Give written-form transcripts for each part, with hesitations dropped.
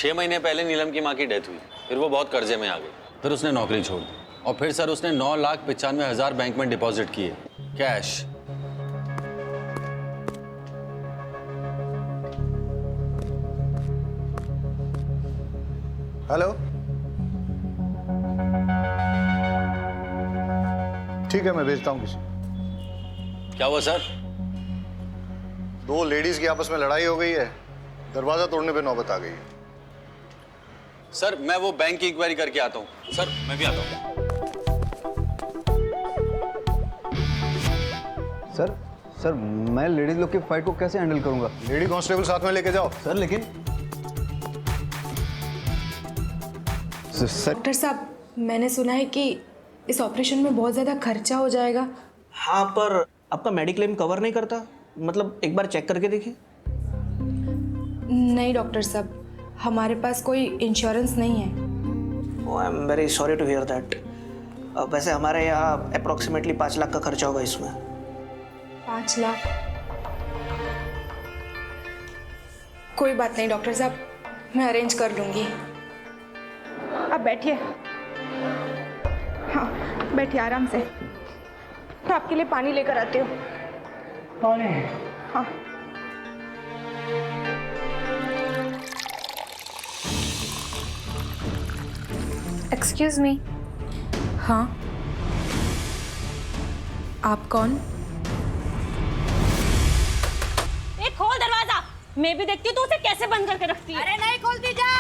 6 महीने पहले नीलम की माँ की डेथ हुई, फिर वो बहुत कर्जे में आ गई, फिर उसने नौकरी छोड़ दी और फिर सर उसने 9,95,000 बैंक में डिपॉजिट किए कैश। हेलो, ठीक है मैं भेजता हूँ किसी। क्या हुआ सर? 2 लेडीज की आपस में लड़ाई हो गई है, दरवाजा तोड़ने पे नौबत आ गई है। सर मैं वो बैंक की इंक्वायरी करके आता हूँ। सर मैं भी आता हूँ। सर मैं लेडीज लोग की फाइट को कैसे हैंडल करूंगा? लेडी कांस्टेबल साथ में लेके जाओ। सर लेकिन सर डॉक्टर साहब, मैंने सुना है कि इस ऑपरेशन में बहुत ज़्यादा खर्चा हो जाएगा। हाँ, पर आपका मेडिक्लेम कवर नहीं करता, मतलब एक बार चेक करके देखिए। नहीं डॉक्टर साहब, हमारे पास कोई इंश्योरेंस नहीं है। I am very sorry to hear that. वैसे हमारे यहाँ अप्रोक्सीमेटली 5 लाख का खर्चा होगा इसमें। 5 लाख? कोई बात नहीं डॉक्टर साहब, मैं अरेंज कर लूँगी। आप बैठिए। हाँ बैठिए आराम से। मैं आपके लिए पानी लेकर आती हूँ। पानी? हाँ। Excuse me. हाँ, आप कौन? खोल दरवाजा। मैं भी देखती हूँ तू उसे कैसे बंद करके रखती है। अरे नहीं खोलती जा।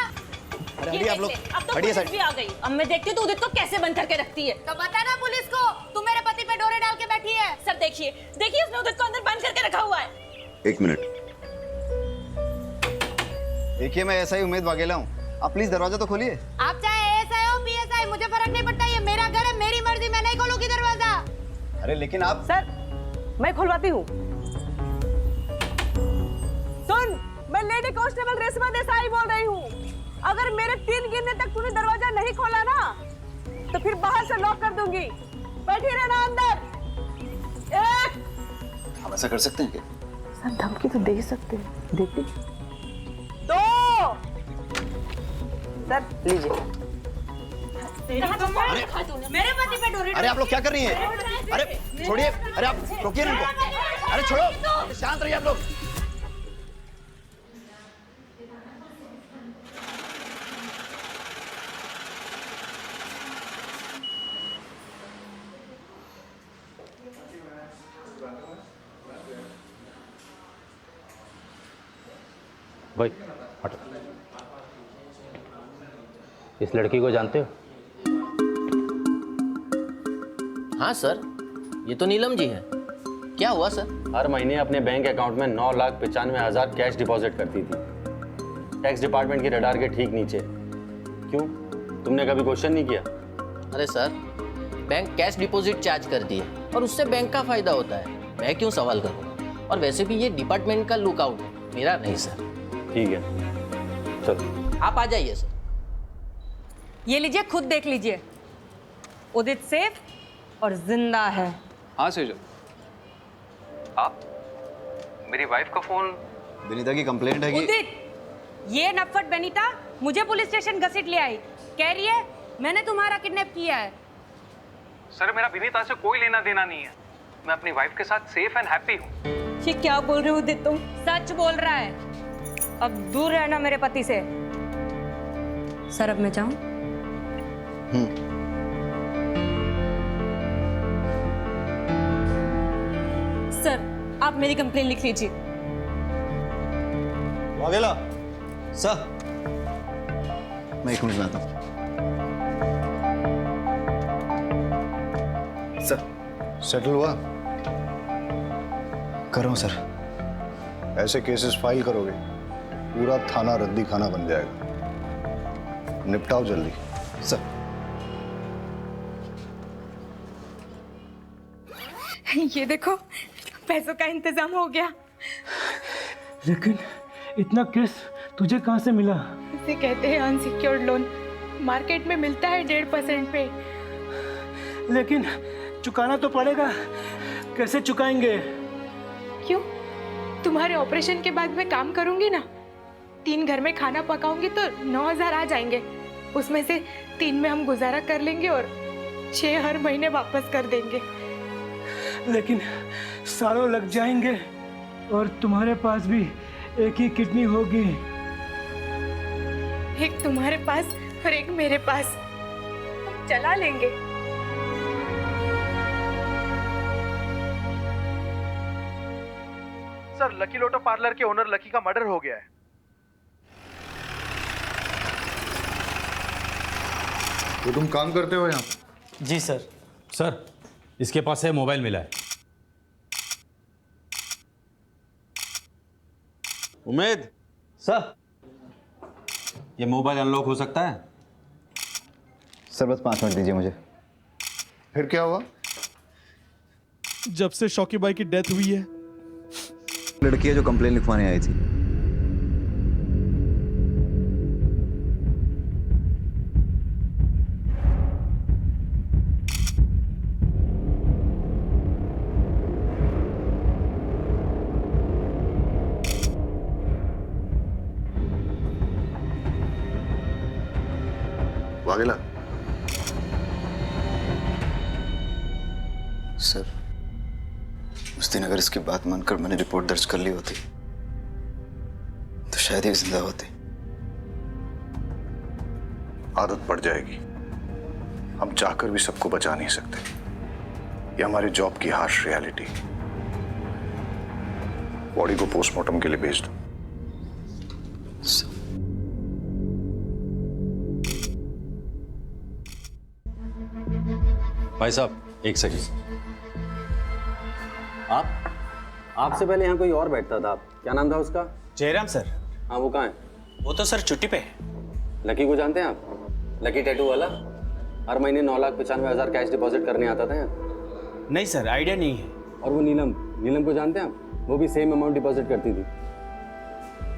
अरे आप लोग अब तो पुलिस भी आ गई। अब मैं देखती हूँ तू उदित को कैसे बंद करके रखती है। तो बता ना पुलिस को, तू मेरे पति पे डोरे डाल के बैठी है। सर देखिए देखिए, उसने उदित को अंदर बंद करके रखा हुआ है। 1 मिनट। देखिए मैं ऐसा ही उम्मीद वाघेला हूँ, आप प्लीज दरवाजा तो खोलिए। आप चाहे एएसआई हो पीएसआई, मुझे फर्क नहीं पड़ता। ये मेरा घर है, मेरी मर्जी, मैं नहीं खोलूंगी दरवाजा। अरे लेकिन आप। सर मैं खुलवाती हूँ। सुन, मैं लेडी कांस्टेबल रेशमा देसाई बोल रही हूँ। अगर मेरे 3 गिनने तक तूने दरवाजा नहीं खोला ना तो फिर बाहर से लॉक कर दूंगी। बैठी रहना अंदर। 1। हम ऐसा कर सकते हैं क्या? सर धमकी तो दे ही सकते हैं, देखिए। 2। सर लीजिए। मेरे पति पे डोरे। अरे आप लोग क्या कर रही हैं? अरे छोड़िए, अरे आप रोकिए ना इनको। अरे छोड़ो, शांत रहिए आप लोग। भाई हटो। इस लड़की को जानते हो? हाँ सर, ये तो नीलम जी है। क्या हुआ सर? हर महीने अपने बैंक अकाउंट में 9,95,000 कैश डिपॉजिट करती थी, टैक्स डिपार्टमेंट के रडार के ठीक नीचे। क्यों, तुमने कभी क्वेश्चन नहीं किया? अरे sir, bank cash deposit charge करती है और उससे बैंक का फायदा होता है, मैं क्यों सवाल करूँ? और वैसे भी ये डिपार्टमेंट का लुकआउट है, मेरा नहीं सर। ठीक है चलो आप आ जाइए सर। ये लीजिए, खुद देख लीजिए। उदित सेफ और जिंदा है। हाँ सेजल, आप मेरी वाइफ का फोन। विनीता की कंप्लेंट है कि उदित, ये नफट बेनीता मुझे पुलिस स्टेशन घसीट ले आई, कह रही है मैंने तुम्हारा किडनैप किया है। सर मेरा विनीता से कोई लेना देना नहीं है, मैं अपनी वाइफ के साथ सेफ एंड हैप्पी हूँ। ये क्या बोल रहे हो उदित तुम? सच बोल रहा है। अब दूर रहना मेरे पति से। सर अब मैं जाऊं? सर आप मेरी कंप्लेन लिख लीजिए। वाघेला सर, मैं 1 मिनट में आता हूँ। सर सेटल हुआ? कर रहा हूँ सर। ऐसे केसेस फाइल करोगे पूरा थाना रद्दी खाना बन जाएगा, निपटाओ जल्दी। सर ये देखो, पैसों का इंतजाम हो गया। लेकिन इतना केस तुझे कहाँ से मिला? इसे कहते हैं अनसिक्योर्ड लोन, मार्केट में मिलता है 1.5% पे। लेकिन चुकाना तो पड़ेगा, कैसे चुकाएंगे? क्यों, तुम्हारे ऑपरेशन के बाद मैं काम करूंगी ना, 3 घर में खाना पकाऊंगी तो 9,000 आ जाएंगे। उसमें से 3 में हम गुजारा कर लेंगे और 6 हर महीने वापस कर देंगे। लेकिन सालों लग जाएंगे और तुम्हारे पास भी एक ही किडनी होगी। एक तुम्हारे पास और एक मेरे पास, हम चला लेंगे। सर, लकी लोटो पार्लर के ओनर लकी का मर्डर हो गया है। तो तुम काम करते हो यहाँ? जी सर। सर, इसके पास से मोबाइल मिला है। उमेद सर। ये मोबाइल अनलॉक हो सकता है? सर बस 5 मिनट दीजिए मुझे। फिर क्या हुआ? जब से शौकी भाई की डेथ हुई है, लड़की है जो कंप्लेन लिखवाने आई थी। वागेला सर, उस दिन अगर इसकी बात मानकर मैंने रिपोर्ट दर्ज कर ली होती तो शायद ये जिंदा होती। आदत पड़ जाएगी। हम चाहकर भी सबको बचा नहीं सकते। ये हमारे जॉब की हार्श रियलिटी। बॉडी को पोस्टमार्टम के लिए भेज दो। भाई साहब, एक सेकंड। आपसे पहले यहाँ कोई और बैठता था। क्या नाम था उसका? जयराम सर। हाँ, वो कहाँ है? वो तो सर छुट्टी पे है। लकी को जानते हैं आप? लकी टैटू वाला, हर महीने 9,95,000 कैश डिपॉजिट करने आता था यहाँ। नहीं सर, आइडिया नहीं है। और वो नीलम को जानते हैं आप? वो भी सेम अमाउंट डिपॉजिट करती थी।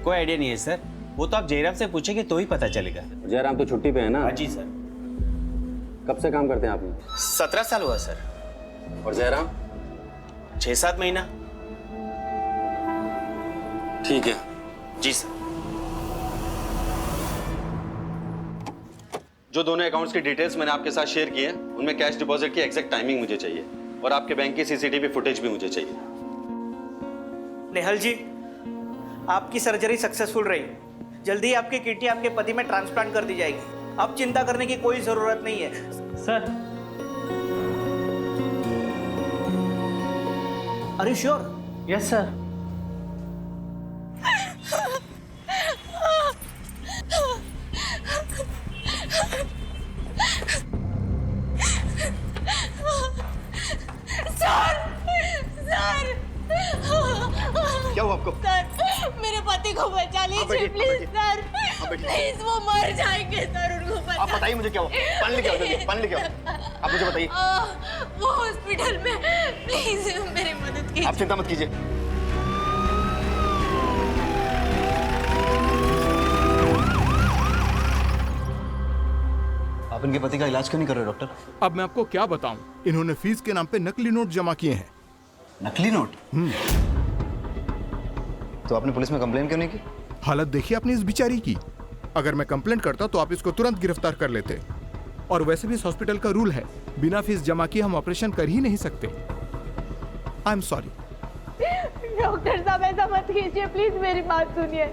कोई आइडिया नहीं है सर, वो तो आप जयराम से पूछेंगे तो ही पता चलेगा। जयराम तो छुट्टी पे है ना? जी सर। कब से काम करते हैं आप? 17 साल हुआ सर। और जयराम? 6-7 महीना। ठीक है। जी सर। जो दोनों अकाउंट्स की डिटेल्स मैंने आपके साथ शेयर की है, उनमें कैश डिपॉजिट की एग्जैक्ट टाइमिंग मुझे चाहिए और आपके बैंक की सीसीटीवी फुटेज भी मुझे चाहिए। नेहल जी, आपकी सर्जरी सक्सेसफुल रही। जल्दी ही आपकी किडनी आपके पति में ट्रांसप्लांट कर दी जाएगी। अब चिंता करने की कोई जरूरत नहीं है sir. Are you sure? Yes sir. क्या हुआ आपको? सर, मेरे पति को बचा लीजिए प्लीज सर। प्लीज, वो मर जाएंगे सर, उनको बचा। आप बताइए मुझे क्या हुआ? पानी लेके आओ जल्दी, पानी लेके आओ। आप मुझे बताइए। वो हॉस्पिटल में, प्लीज मेरी मदद कीजिए। आप चिंता मत कीजिए। आप इनके पति का इलाज क्यों नहीं कर रहे डॉक्टर? अब मैं आपको क्या बताऊं, इन्होंने फीस के नाम पे नकली नोट जमा किए हैं। नकली नोट? तो आपने पुलिस में कंप्लेन क्यों नहीं की? हालत देखिए आपने इस बिचारी की। अगर मैं कंप्लेंट करता तो आप इसको तुरंत गिरफ्तार कर लेते। और वैसे भी इस हॉस्पिटल का रूल है, बिना फीस जमा किए हम ऑपरेशन कर ही नहीं सकते। I am sorry. डॉक्टर साहब, ऐसा मत कीजिए प्लीज, मेरी बात सुनिए।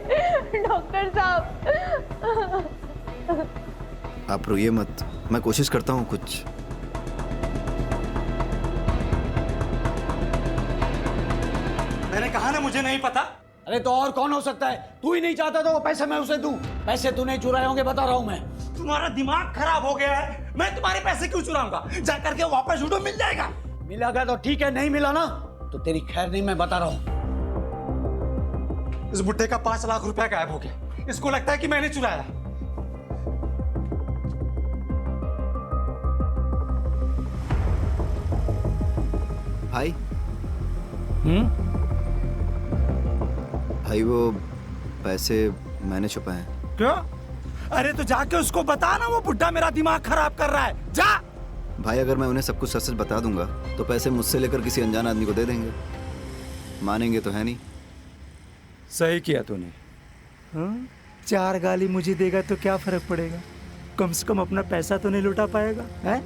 डॉक्टर साहब। आप रोइए मत, मैं कोशिश करता हूँ कुछ। मैंने कहा ना मुझे नहीं पता। अरे तो और कौन हो सकता है? तू ही नहीं चाहता तो वो पैसे मैं उसे दूं। पैसे तूने चुराए होंगे, बता रहा हूं मैं। तुम्हारा दिमाग खराब हो गया है। मैं तुम्हारे पैसे क्यों चुराऊंगा? जाकर के वापस उठो, मिल जाएगा। मिलेगा तो ठीक है, नहीं मिला ना तो तेरी खैर नहीं, मैं बता रहा हूं। इस बुड्ढे का 5 लाख रुपया गायब हो गया। इसको लगता है कि मैंने चुराया। भाई भाई, वो पैसे मैंने छुपाए हैं। क्या? अरे तो जाके उसको बता ना, वो बुड्ढा मेरा दिमाग खराब कर रहा है। जा। भाई, अगर मैं उन्हें सब कुछ सच सच बता दूंगा तो पैसे मुझसे लेकर किसी अनजान आदमी को दे देंगे। मानेंगे तो है नहीं। सही किया तूने। 4 गाली मुझे देगा तो क्या फर्क पड़ेगा? कम से कम अपना पैसा तो नहीं लुटा पाएगा, हैं?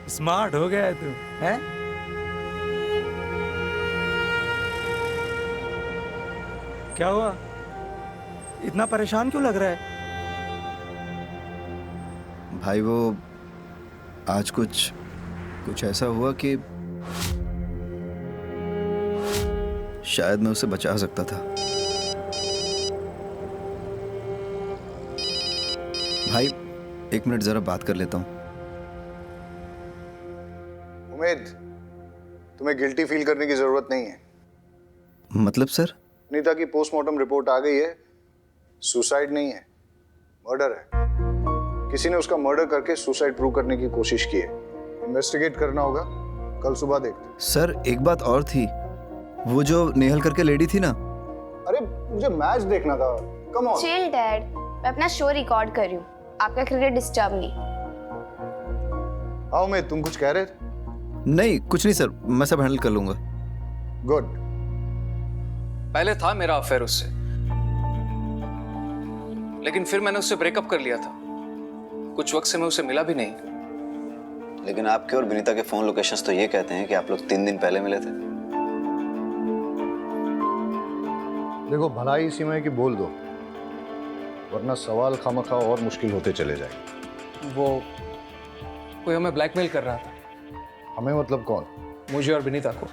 स्मार्ट हो गया है तू, हैं? क्या हुआ? इतना परेशान क्यों लग रहा है? भाई वो आज कुछ ऐसा हुआ कि शायद मैं उसे बचा सकता था। भाई 1 मिनट जरा बात कर लेता हूँ। उमेद, तुम्हें गिल्टी फील करने की जरूरत नहीं है। मतलब सर? नीता की पोस्टमार्टम रिपोर्ट आ गई है। सुसाइड नहीं है, मर्डर है। किसी ने उसका मर्डर करके सुसाइड प्रूव करने की कोशिश की है। इन्वेस्टिगेट करना होगा, कल सुबह देखते। सर एक बात और थी, वो जो नेहल करके लेडी थी ना। अरे मुझे मैच देखना था। Come on. चिल डैड, मैं अपना शो रिकॉर्ड कर रही हूँ, आपका क्रिकेट डिस्टर्ब नहीं। हाँ उमेद, तुम कुछ कह रहे थे? नहीं कुछ नहीं सर, मैं सब हैंडल कर लूंगा। गुड। पहले था मेरा अफेयर उससे, लेकिन फिर मैंने उससे ब्रेकअप कर लिया था। कुछ वक्त से मैं उसे मिला भी नहीं। लेकिन आपके और विनीता के फोन लोकेशंस तो ये कहते हैं कि आप लोग 3 दिन पहले मिले थे। देखो भलाई इसी में है कि बोल दो, वरना सवाल खामखा और मुश्किल होते चले जाएंगे। वो कोई हमें ब्लैकमेल कर रहा था। हमें मतलब कौन? मुझे और विनीता को।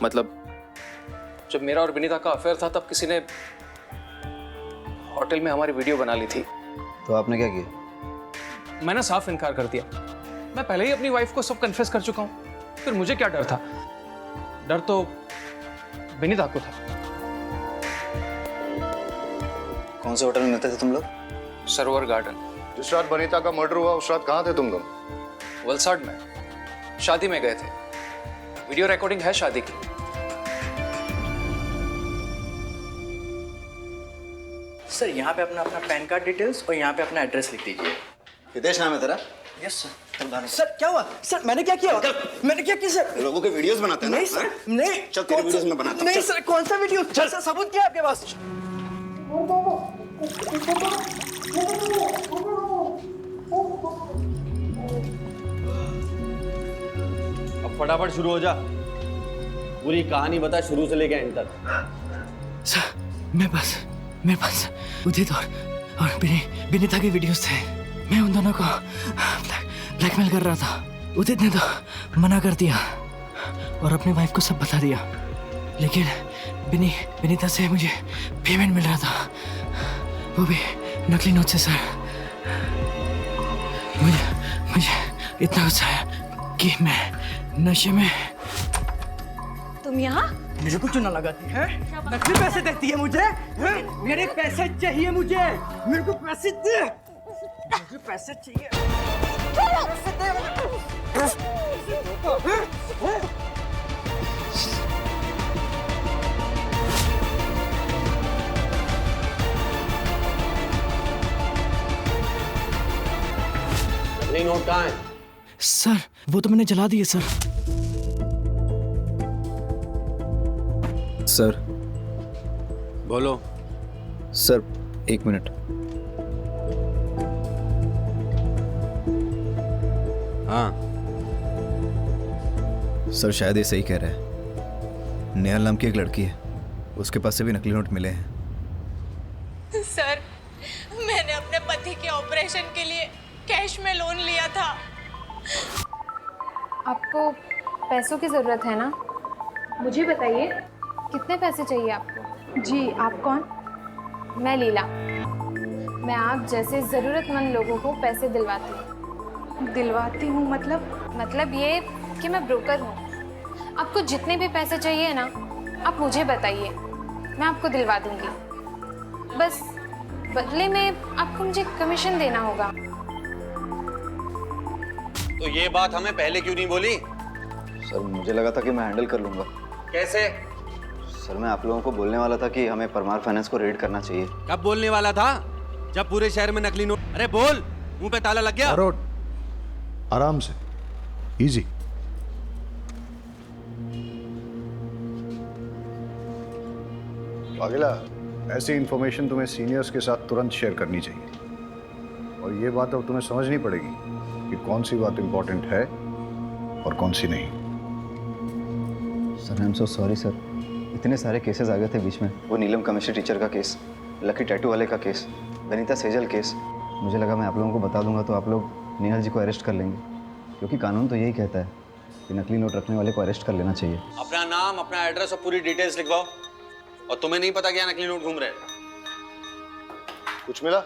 मतलब जब मेरा और विनीता का अफेयर था तब किसी ने होटल में हमारी वीडियो बना ली थी। तो आपने क्या किया? मैंने साफ इनकार कर दिया। मैं पहले ही अपनी वाइफ को सब कन्फेस कर चुका हूं, फिर मुझे क्या डर था? डर तो विनीता को था। कौन से होटल में मिलते थे तुम लोग? सरोवर गार्डन। जिस रात वनीता का मर्डर हुआ उस रात कहाँ थे तुम लोग? वलसाड में शादी में गए थे। वीडियो रिकॉर्डिंग है शादी की। सर यहाँ पे अपना पैन कार्ड डिटेल्स और यहाँ पे अपना एड्रेस लिख दीजिए। हितेश नाम है तेरा? Yes sir. सर क्या हुआ? सर मैंने क्या किया? मैंने क्या किया सर? लोगों के वीडियोस बनाते हैं ना? नहीं सर, नहीं। चल तेरे वीडियोस में बनाता हूं। नहीं सर, कौन सा वीडियो? चल सर, सबूत क्या है आपके पास? अब फटाफट शुरू हो जा, पूरी कहानी बता शुरू से लेकर एंड तक। सर मेरे पास उदित और विनीता के वीडियोस थे। मैं उन दोनों को ब्लैकमेल कर रहा था। उदित ने तो मना कर दिया और अपनी वाइफ को सब बता दिया, लेकिन विनीता से मुझे पेमेंट मिल रहा था, वो भी नकली नोट से। सर मुझे इतना गुस्सा आया कि मैं नशे में। तुम यहाँ? मुझे कुछ ना लगाती है, नकली पैसे देती है मुझे। मेरे पैसे चाहिए मुझे, मेरे को पैसे दे, मुझे पैसे चाहिए। नकली नोट कहाँ है? सर वो तो मैंने जला दिए सर। सर बोलो। Sir 1 minute. हाँ सर शायद ये सही कह रहा है। नेहल नाम की एक लड़की है, उसके पास से भी नकली नोट मिले हैं। सर मैंने अपने पति के ऑपरेशन के लिए कैश में लोन लिया था। आपको पैसों की ज़रूरत है ना? मुझे बताइए कितने पैसे चाहिए आपको? जी आप कौन? मैं लीला। मैं आप जैसे ज़रूरतमंद लोगों को पैसे दिलवाती हूँ। दिलवाती हूँ मतलब ये कि मैं ब्रोकर हूँ। आपको जितने भी पैसे चाहिए ना, आप मुझे बताइए, मैं आपको दिलवा दूँगी। बस बदले में आपको मुझे कमीशन देना होगा। तो ये बात हमें पहले क्यों नहीं बोली? सर मुझे लगा था कि मैं हैंडल कर लूंगा। कैसे? सर मैं आप लोगों को बोलने वाला था कि हमें परमार फाइनेंस को रेड करना चाहिए। कब बोलने वाला था? जब पूरे शहर में नकली नोट। अरे बोल, मुंह पे ताला लग गया। आराम से, इजी। वाघेला, ऐसी इंफॉर्मेशन तुम्हें सीनियर्स के साथ तुरंत शेयर करनी चाहिए। और ये बात अब तुम्हें समझनी पड़ेगी कि कौन सी बात इंपॉर्टेंट है और कौन सी नहीं। Sir I am so sorry sir, इतने सारे केसेस आ गए थे बीच में। वो नीलम केमिस्ट्री टीचर का केस, लकी टैटू वाले का केस, वनीता सेजल केस। मुझे लगा मैं आप लोगों को बता दूंगा तो आप लोग नेहल जी को अरेस्ट कर लेंगे, क्योंकि कानून तो यही कहता है कि नकली नोट रखने वाले को अरेस्ट कर लेना चाहिए। अपना नाम, अपना एड्रेस और पूरी डिटेल्स लिखवाओ। और तुम्हें नहीं पता क्या नकली नोट घूम रहे हैं? कुछ मिला?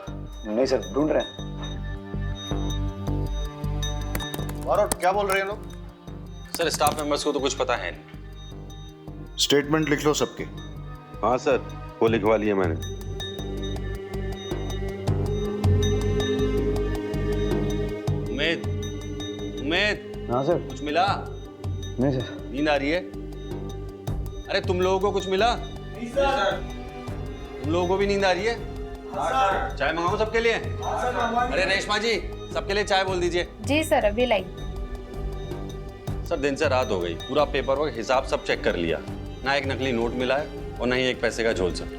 नहीं सर, ढूंढ रहे हैं। बारोट, क्या बोल रहे हैं लोग? सर स्टाफ मेंबर्स को तो कुछ पता है नहीं। स्टेटमेंट लिख लो सबके। हाँ सर, वो लिखवा लिया मैंने। उमेद, उमेद। हाँ सर। कुछ मिला? नहीं सर। नींद आ रही है? अरे तुम लोगों को कुछ मिला? नहीं सर। तुम लोगों को भी नींद आ रही है? हाँ, चाय मंगाऊं सबके लिए? अरे रेशमा जी, सबके लिए चाय बोल दीजिए। जी सर, अभी लाई। सर दिन से रात हो गई, पूरा पेपर वर्क हिसाब सब चेक कर लिया, ना एक नकली नोट मिला है और ना ही एक पैसे का झोल। Sir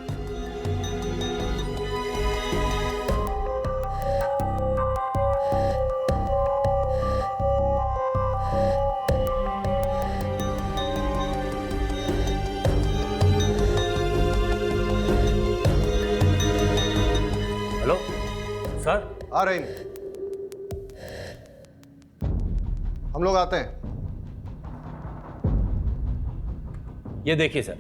hello sir. आ रहे हैं, हम लोग आते हैं। ये देखिए सर।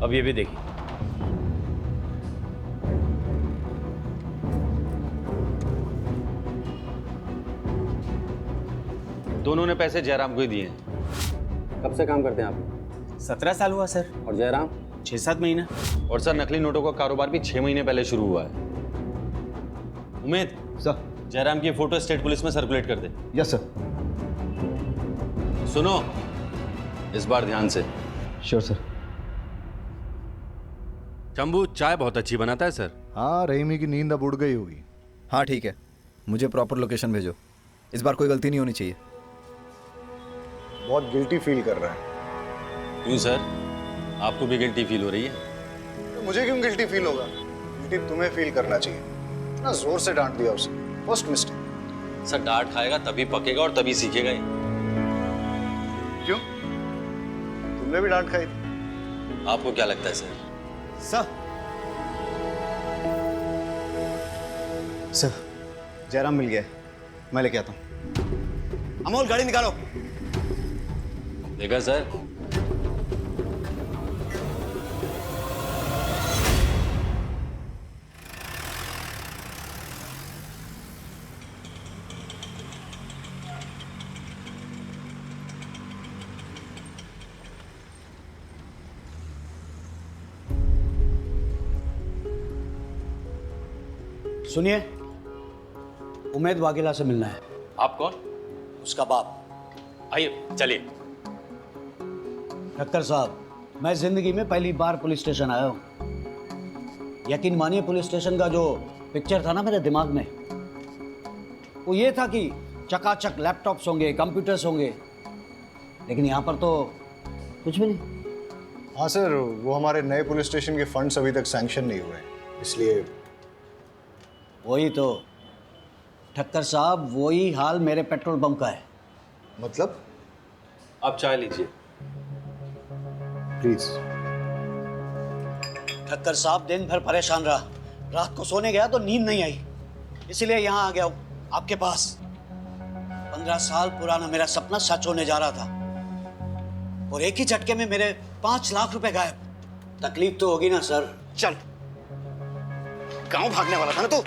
अब ये भी देखिए। दोनों ने पैसे जयराम को ही दिए हैं। कब से काम करते हैं आप? 17 साल हुआ सर। और जयराम? 6-7 महीना। और सर नकली नोटों का कारोबार भी 6 महीने पहले शुरू हुआ है। उमेद सर, जयराम की फोटो स्टेट पुलिस में सर्कुलेट कर दे। Yes sir. सुनो, इस बार ध्यान से। Sure sir. शंभू चाय बहुत अच्छी बनाता है सर। हाँ, रहीमी की नींद अब उड़ गई होगी। हाँ ठीक है, मुझे प्रॉपर लोकेशन भेजो, इस बार कोई गलती नहीं होनी चाहिए। बहुत गिल्टी फील कर रहा है। क्यों सर, आपको भी गिल्टी फील हो रही है? तो मुझे क्यों गिल्टी फील होगा? गिल्टी तुम्हें फील करना चाहिए। इतना जोर से डांट दिया उसे, फर्स्ट मिस्टेक। सर डांट खाएगा तभी पकेगा और तभी सीखेगा ही। क्यों? तुमने भी डांट खाई थी। आपको क्या लगता है सर? सर, जयराम मिल गया है, मैं लेके आता हूँ। अमोल गाड़ी निकालो। देखा सर, सुनिए, उमेद वाघेला से मिलना है। आप कौन? उसका बाप। आइए चलिए। ठक्कर साहब, मैं जिंदगी में पहली बार पुलिस स्टेशन आया हूँ। यकीन मानिए, पुलिस स्टेशन का जो पिक्चर था ना मेरे दिमाग में, वो ये था कि चकाचक लैपटॉप्स होंगे, कंप्यूटर्स होंगे, लेकिन यहाँ पर तो कुछ भी नहीं। हाँ सर, वो हमारे नए पुलिस स्टेशन के फंड्स अभी तक सैंक्शन नहीं हुए, इसलिए। वही तो ठक्कर साहब, वही हाल मेरे पेट्रोल पंप का है। मतलब? आप चाय लीजिए प्लीज। ठक्कर साहब, दिन भर परेशान रहा, रात को सोने गया तो नींद नहीं आई, इसीलिए यहाँ आ गया हूँ आपके पास। 15 साल पुराना मेरा सपना सच होने जा रहा था, और एक ही झटके में मेरे 5 लाख रुपए गायब। तकलीफ तो होगी ना सर? चल, गांव भागने वाला था ना तू?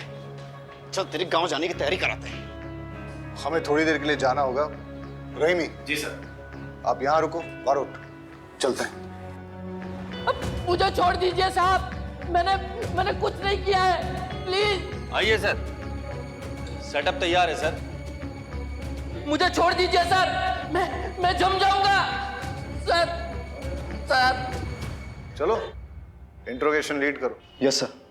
चल तेरी गांव जाने की तैयारी कराते हैं। हमें थोड़ी देर के लिए जाना होगा। रहीमी। जी सर। आप यहाँ रुको, बारोट चलते हैं। मुझे छोड़ दीजिए साहब, मैंने कुछ नहीं किया है, प्लीज। आइए सर, सेटअप तैयार है सर। मुझे छोड़ दीजिए सर, मैं जम जाऊंगा सर। चलो, इंट्रोगेशन लीड करो। Yes sir.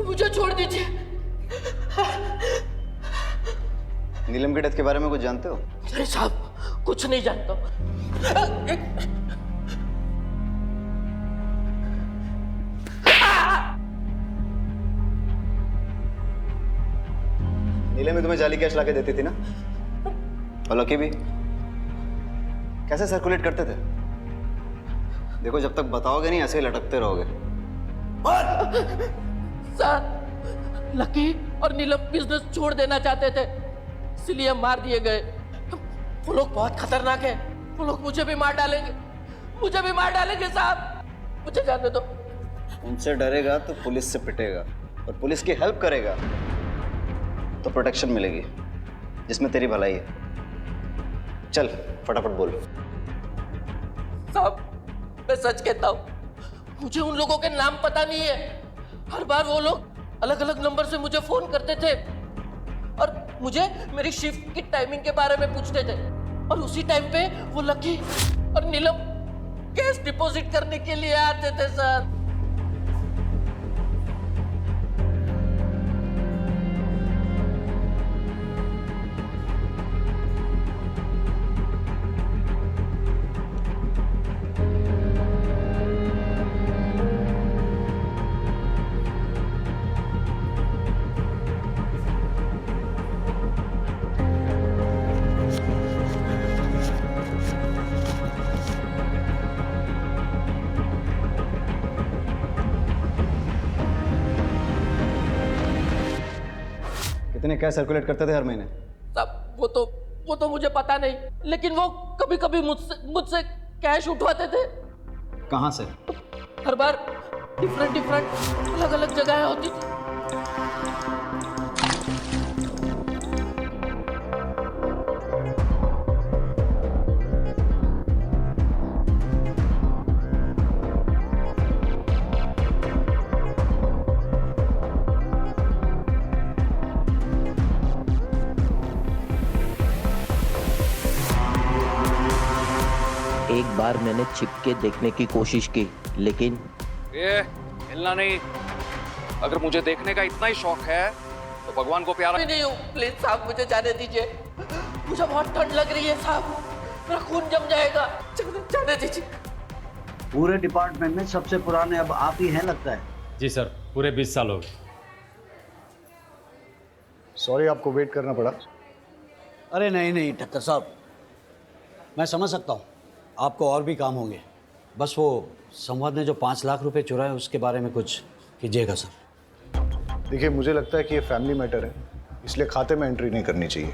मुझे छोड़ दीजिए। नीलम के डेथ के बारे में कुछ जानते हो? अरे साहब कुछ नहीं जानता। नीलम भी तुम्हें जाली कैश लाके देती थी ना? और लकी भी कैसे सर्कुलेट करते थे? देखो जब तक बताओगे नहीं ऐसे ही लटकते रहोगे। सर लकी और नीलम बिजनेस छोड़ देना चाहते थे, इसलिए मार दिए गए। वो लोग बहुत खतरनाक है, वो लोग मुझे भी मार डालेंगे, मुझे भी मार डालेंगे साहब, मुझे जाने दो। उनसे डरेगा तो पुलिस से पिटेगा, और पुलिस की हेल्प करेगा तो प्रोटेक्शन मिलेगी, जिसमें तेरी भलाई है। चल फटाफट बोल। साहब मैं सच कहता हूँ, मुझे उन लोगों के नाम पता नहीं है। हर बार वो लोग अलग अलग नंबर से मुझे फोन करते थे और मुझे मेरी शिफ्ट की टाइमिंग के बारे में पूछते थे, और उसी टाइम पे वो लकी और नीलम कैश डिपॉजिट करने के लिए आते थे सर। कितने कैश सर्कुलेट करते थे हर महीने? साहब वो तो मुझे पता नहीं, लेकिन वो कभी कभी मुझसे कैश उठवाते थे। कहाँ से? हर बार डिफरेंट अलग अलग जगह होती थी। एक बार मैंने छिप के देखने की कोशिश की, लेकिन ये हिलना नहीं। अगर मुझे देखने का इतना ही शौक है तो भगवान को प्यारा नहीं हूँ। प्लीज साहब मुझे जाने दीजिए, मुझे बहुत ठंड लग रही है साहब, मेरा खून जम जाएगा, जाने दीजिए। पूरे डिपार्टमेंट में सबसे पुराने अब आप ही हैं लगता है। जी सर, पूरे 20 साल हो गए। सॉरी आपको वेट करना पड़ा। अरे नहीं ठक्कर साहब, मैं समझ सकता हूँ आपको और भी काम होंगे। बस वो संवाद ने जो 5 लाख रुपए चुराए उसके बारे में कुछ कीजिएगा सर। देखिए मुझे लगता है कि ये फैमिली मैटर है, इसलिए खाते में एंट्री नहीं करनी चाहिए।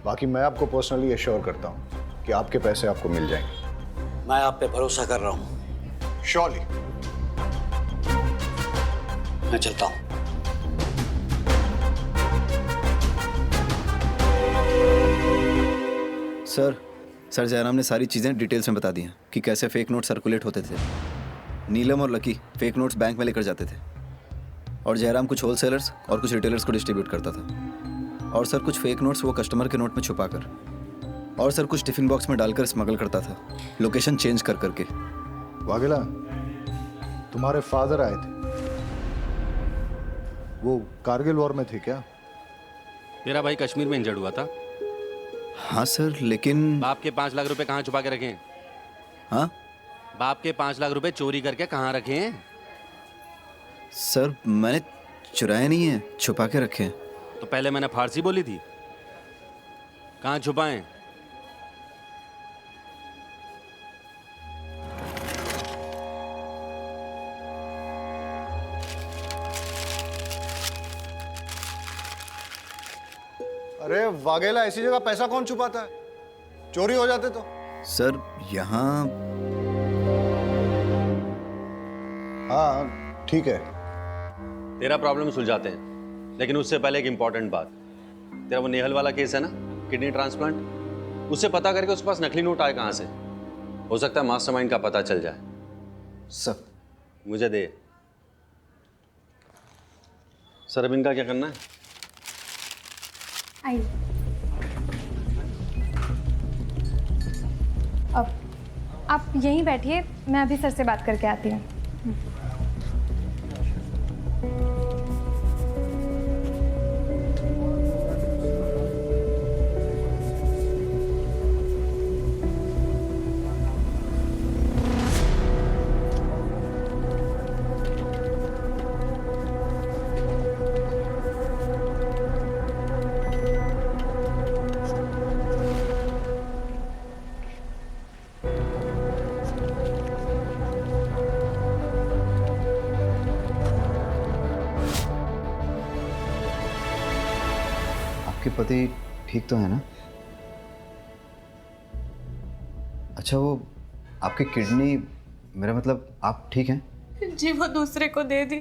बाकी मैं आपको पर्सनली एश्योर करता हूँ कि आपके पैसे आपको मिल जाएंगे। मैं आप पे भरोसा कर रहा हूँ। श्योरली। मैं चलता हूँ। सर जयराम ने सारी चीज़ें डिटेल्स में बता दी हैं कि कैसे फेक नोट सर्कुलेट होते थे। नीलम और लकी फेक नोट्स बैंक में लेकर जाते थे, और जयराम कुछ होलसेलर्स और कुछ रिटेलर्स को डिस्ट्रीब्यूट करता था। और सर कुछ फेक नोट्स वो कस्टमर के नोट में छुपाकर, और सर कुछ टिफिन बॉक्स में डालकर स्मगल करता था, लोकेशन चेंज कर करके। वाघेला, तुम्हारे फादर आए थे, वो कारगिल वॉर में थे क्या? तेरा भाई कश्मीर में इंजर्ड हुआ था। हाँ सर, लेकिन बाप के 5 लाख रुपए कहाँ छुपा के रखे हैं? हाँ, बाप के 5 लाख रुपए चोरी करके कहाँ रखे हैं? सर मैंने चुराए नहीं है, छुपा के रखे हैं। तो पहले मैंने फारसी बोली थी, कहाँ छुपाएं? अरे वाघेला, ऐसी जगह पैसा कौन छुपाता है? चोरी हो जाते तो। सर यहाँ हाँ ठीक है, तेरा प्रॉब्लम सुलझाते हैं, लेकिन उससे पहले एक इंपॉर्टेंट बात। तेरा वो नेहल वाला केस है ना, किडनी ट्रांसप्लांट, उससे पता करके उसके पास नकली नोट आए कहाँ से। हो सकता है मास्टरमाइंड का पता चल जाए। सर मुझे दे। सर अब इनका क्या करना है? आइए। अब आप यहीं बैठिए, मैं अभी सर से बात करके आती हूँ। पति ठीक तो है ना? अच्छा, वो आपकी किडनी, मेरा मतलब आप ठीक हैं? जी वो दूसरे को दे दी,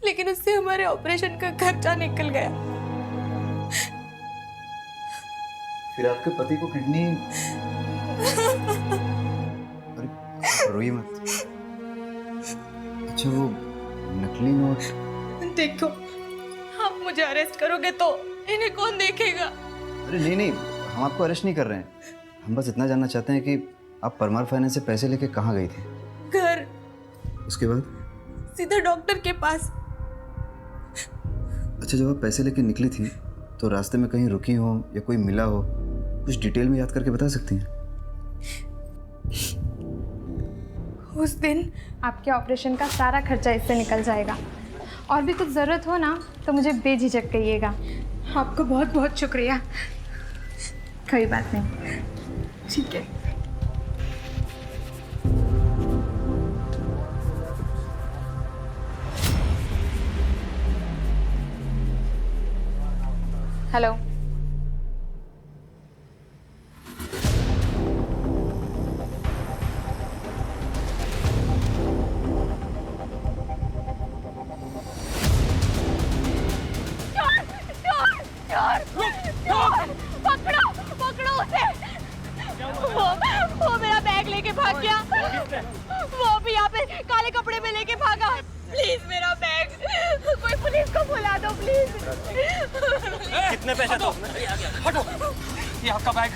लेकिन उससे हमारे ऑपरेशन का खर्चा निकल गया। फिर आपके पति को किडनी, अरे रोइए मत। अच्छा, वो नकली नोट। देखो, आप मुझे अरेस्ट करोगे तो इन्हें कौन देखेगा? अरे नहीं नहीं, हम आपको अरेस्ट नहीं कर रहे हैं। हम बस इतना जानना चाहते हैं कि आप परमार फाइनेंस से पैसे लेके कहाँ गई थी? घर। उसके बाद? सीधा डॉक्टर के पास। अच्छा, जब आप पैसे लेके निकली थी तो रास्ते में कहीं रुकी हो या कोई मिला हो, कुछ डिटेल में याद करके बता सकती हैं? उस दिन आपके ऑपरेशन का सारा खर्चा इससे निकल जाएगा। और भी कुछ ज़रूरत हो ना तो मुझे बेझिझक कहिएगा। आपको बहुत बहुत शुक्रिया। कोई बात नहीं। ठीक है। हेलो। पकड़ो पकड़ो उसे। वो मेरा बैग लेके भाग गया। वो भी यहाँ पे काले कपड़े में लेके भागा। प्लीज मेरा बैग, कोई पुलिस को बुला दो प्लीज। कितने पैसे दो? हटो, ये आपका बैग।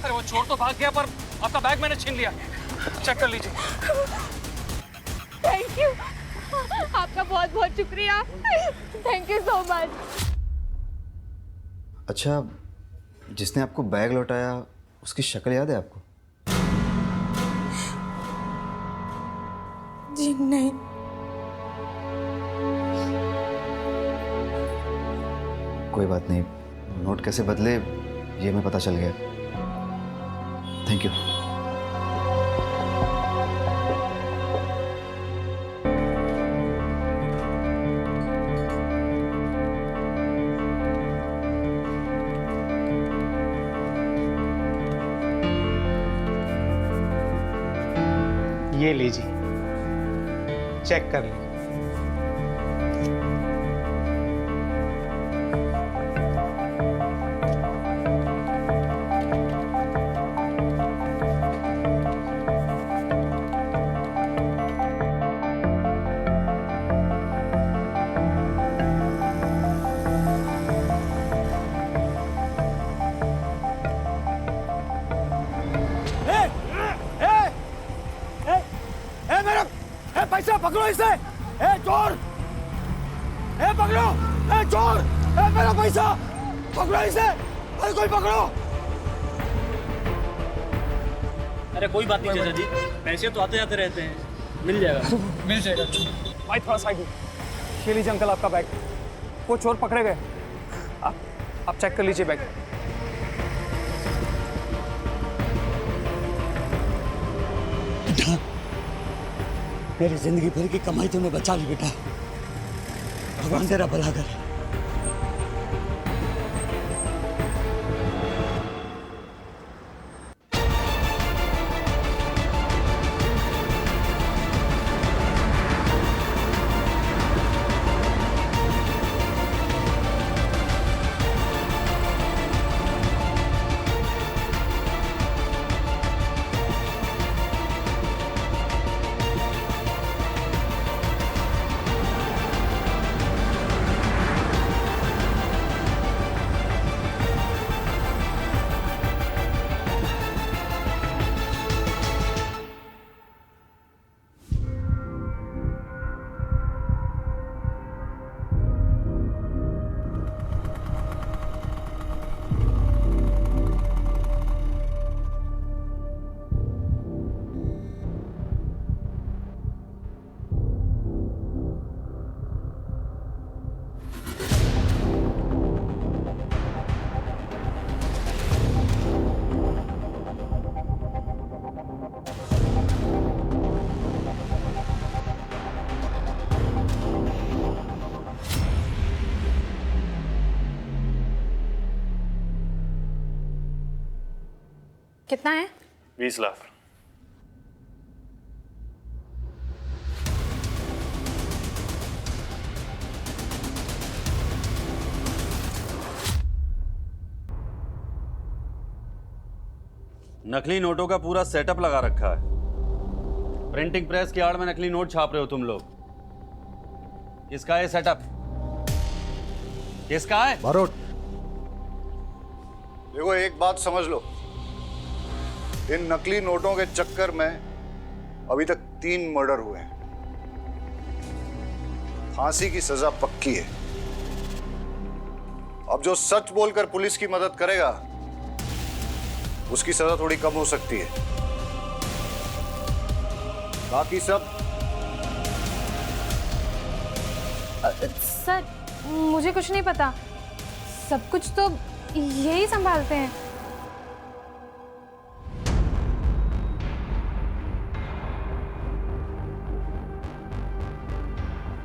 अरे वो चोर तो भाग गया पर आपका बैग मैंने छीन लिया। चेक कर लीजिए। थैंक यू, आपका बहुत बहुत शुक्रिया। Thank you so much. अच्छा, जिसने आपको बैग लौटाया उसकी शक्ल याद है आपको? जी नहीं। कोई बात नहीं, नोट कैसे बदले ये हमें पता चल गया। Thank you. ये लीजिए, चेक कर लीजिए। पैसा पकड़ो इसे। ए चोर, ए पकड़ो, ए चोर, ए मेरा पैसा पकड़ो इसे। अरे कोई पकड़ो। अरे कोई बात नहीं चाचा जी, पैसे तो आते जाते रहते हैं, मिल जाएगा। मिल जाएगा। भाई थोड़ा साइड में। ये लीजिए अंकल आपका बैग। वो चोर पकड़े गए। आप चेक कर लीजिए बैग। मेरी जिंदगी भर की कमाई तूने बचा ली बेटा। भगवान तेरा भला करे। कितना है? 20 लाख। नकली नोटों का पूरा सेटअप लगा रखा है। प्रिंटिंग प्रेस की आड़ में नकली नोट छाप रहे हो तुम लोग। किसका है सेटअप? किसका है? बारोट, देखो एक बात समझ लो, इन नकली नोटों के चक्कर में अभी तक 3 मर्डर हुए हैं। फांसी की सजा पक्की है। अब जो सच बोलकर पुलिस की मदद करेगा उसकी सजा थोड़ी कम हो सकती है। बाकी सब सर, मुझे कुछ नहीं पता। सब कुछ तो यही संभालते हैं।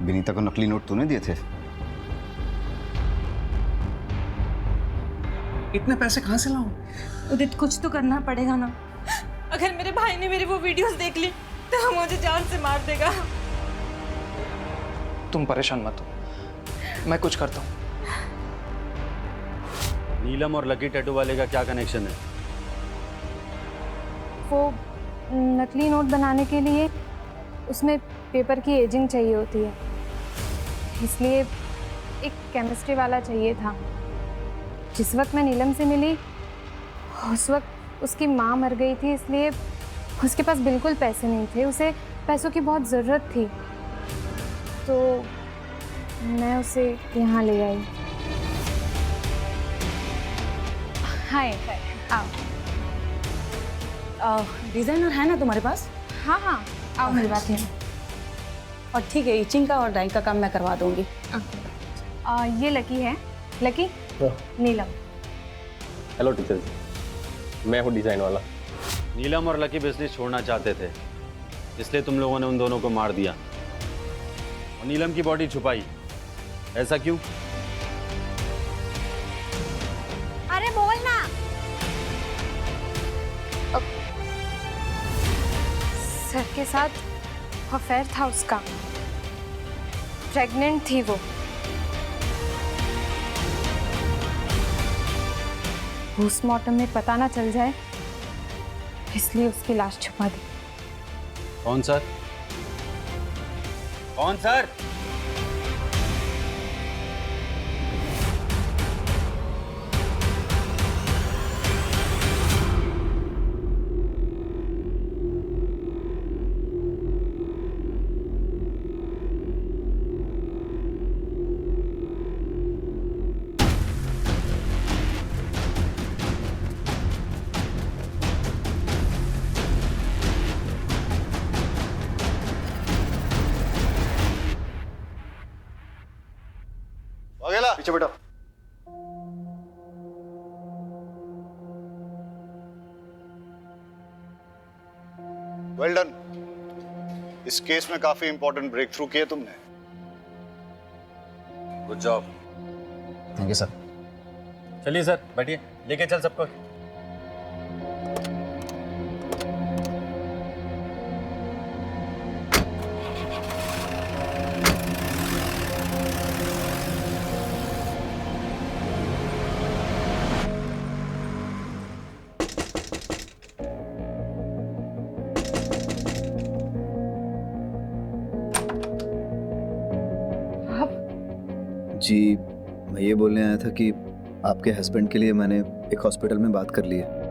विनीता को नकली नोट तूने दिए थे? इतने पैसे कहाँ से लाऊं? उदित, कुछ तो करना पड़ेगा ना। अगर मेरे भाई ने मेरी वो वीडियोस देख ली तो मुझे जान से मार देगा। तुम परेशान मत हो, मैं कुछ करता हूँ। नीलम और लकी टैटू वाले का क्या कनेक्शन है? वो नकली नोट बनाने के लिए उसमें पेपर की एजिंग चाहिए होती है, इसलिए एक केमिस्ट्री वाला चाहिए था। जिस वक्त मैं नीलम से मिली उस वक्त उसकी माँ मर गई थी, इसलिए उसके पास बिल्कुल पैसे नहीं थे। उसे पैसों की बहुत ज़रूरत थी, तो मैं उसे यहाँ ले आई। हाय, आओ। डिजाइनर है ना तुम्हारे पास? हाँ हाँ, आओ मिलवाते हैं। और ठीक है, इचिंग का और डाइंग का काम मैं करवा दूंगी। ये लकी है। लकी, नीलम। हेलो टीचर जी, मैं हूँ डिज़ाइन वाला। नीलम और लकी बिजनेस छोड़ना चाहते थे, इसलिए तुम लोगों ने उन दोनों को मार दिया और नीलम की बॉडी छुपाई। ऐसा क्यों? अरे बोल ना। सर के साथ अफेयर था उसका। प्रेग्नेंट थी वो। पोस्टमार्टम में पता ना चल जाए, इसलिए उसकी लाश छुपा दी। कौन सर? कौन सर? पीछे बेटा। Well done. इस केस में काफी इंपॉर्टेंट ब्रेक थ्रू किए तुमने। Good job. Thank you sir. चलिए सर, बैठिए, लेके चल सबको। जी, मैं ये बोलने आया था कि आपके हस्बैंड के लिए मैंने एक हॉस्पिटल में बात कर ली है।